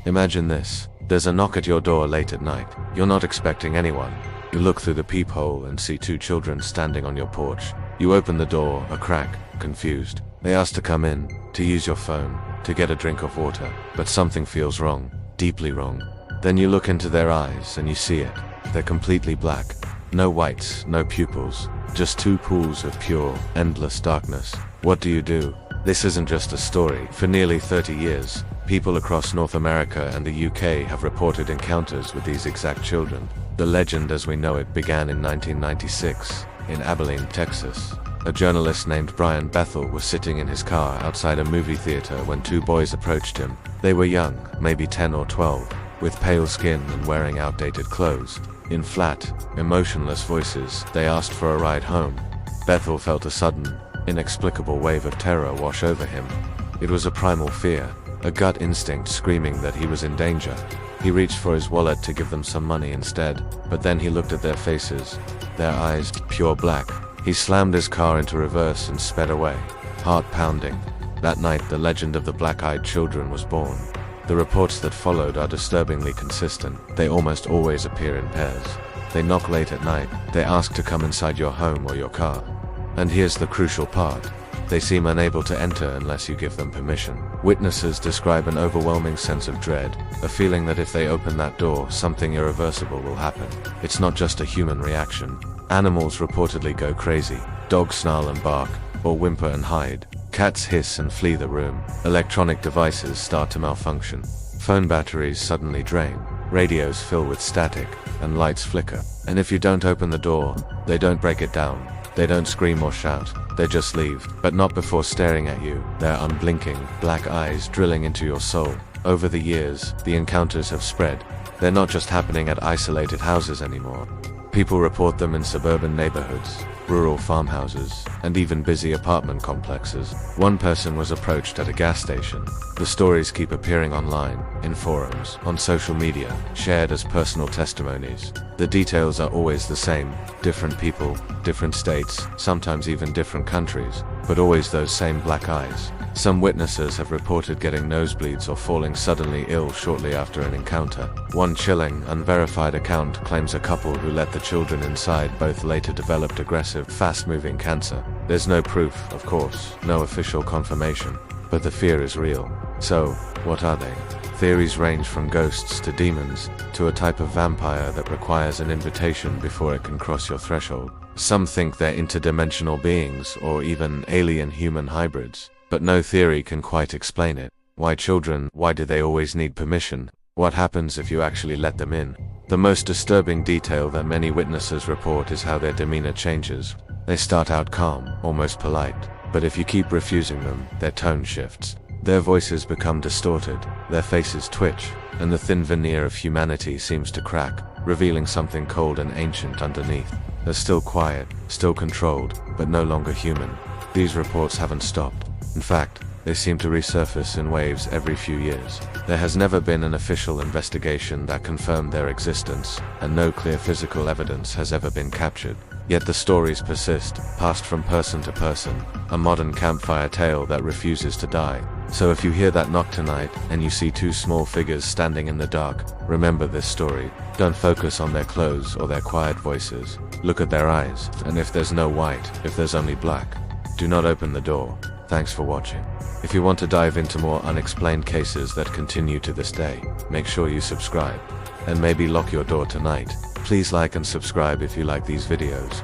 Imagine this. There's a knock at your door late at night. You're not expecting anyone. You look through the peephole and see two children standing on your porch. You open the door a crack, confused. They ask to come in, to use your phone, to get a drink of water. But something feels wrong, deeply wrong. Then you look into their eyes and you see it. They're completely black. No whites, no pupils. Just two pools of pure, endless darkness. What do you do? This isn't just a story. For nearly 30 years, people across North America and the UK have reported encounters with these exact children. The legend as we know it began in 1996, in Abilene, Texas. A journalist named Brian Bethel was sitting in his car outside a movie theater when two boys approached him. They were young, maybe 10 or 12, with pale skin and wearing outdated clothes. In flat, emotionless voices, they asked for a ride home. Bethel felt a sudden, inexplicable wave of terror wash over him. It was a primal fear, a gut instinct screaming that he was in danger. He reached for his wallet to give them some money instead, but then he looked at their faces, their eyes pure black. He slammed his car into reverse and sped away, heart pounding. That night, the legend of the black-eyed children was born. The reports that followed are disturbingly consistent. They almost always appear in pairs. They knock late at night. They ask to come inside your home or your car. And here's the crucial part. They seem unable to enter unless you give them permission. Witnesses describe an overwhelming sense of dread, a feeling that if they open that door, something irreversible will happen. It's not just a human reaction. Animals reportedly go crazy. Dogs snarl and bark, or whimper and hide. Cats hiss and flee the room. Electronic devices start to malfunction. Phone batteries suddenly drain. Radios fill with static, and lights flicker. And if you don't open the door, they don't break it down. They don't scream or shout. They just leave, but not before staring at you, their unblinking, black eyes drilling into your soul. Over the years, the encounters have spread. They're not just happening at isolated houses anymore. People report them in suburban neighborhoods, rural farmhouses, and even busy apartment complexes. One person was approached at a gas station. The stories keep appearing online, in forums, on social media, shared as personal testimonies. The details are always the same. Different people, different states, sometimes even different countries, but always those same black eyes. Some witnesses have reported getting nosebleeds or falling suddenly ill shortly after an encounter. One chilling, unverified account claims a couple who let the children inside both later developed aggressive, fast-moving cancer. There's no proof, of course, no official confirmation, but the fear is real. So, what are they? Theories range from ghosts to demons, to a type of vampire that requires an invitation before it can cross your threshold. Some think they're interdimensional beings, or even alien-human hybrids. But no theory can quite explain it. Why children? Why do they always need permission? What happens if you actually let them in? The most disturbing detail that many witnesses report is how their demeanor changes. They start out calm, almost polite, but if you keep refusing them, their tone shifts. Their voices become distorted, their faces twitch, and the thin veneer of humanity seems to crack, revealing something cold and ancient underneath. They're still quiet, still controlled, but no longer human. These reports haven't stopped. In fact, they seem to resurface in waves every few years. There has never been an official investigation that confirmed their existence, and no clear physical evidence has ever been captured. Yet the stories persist, passed from person to person, a modern campfire tale that refuses to die. So if you hear that knock tonight, and you see two small figures standing in the dark, remember this story. Don't focus on their clothes or their quiet voices. Look at their eyes, and if there's no white, if there's only black, do not open the door. Thanks for watching. If you want to dive into more unexplained cases that continue to this day, make sure you subscribe. And maybe lock your door tonight. Please like and subscribe if you like these videos.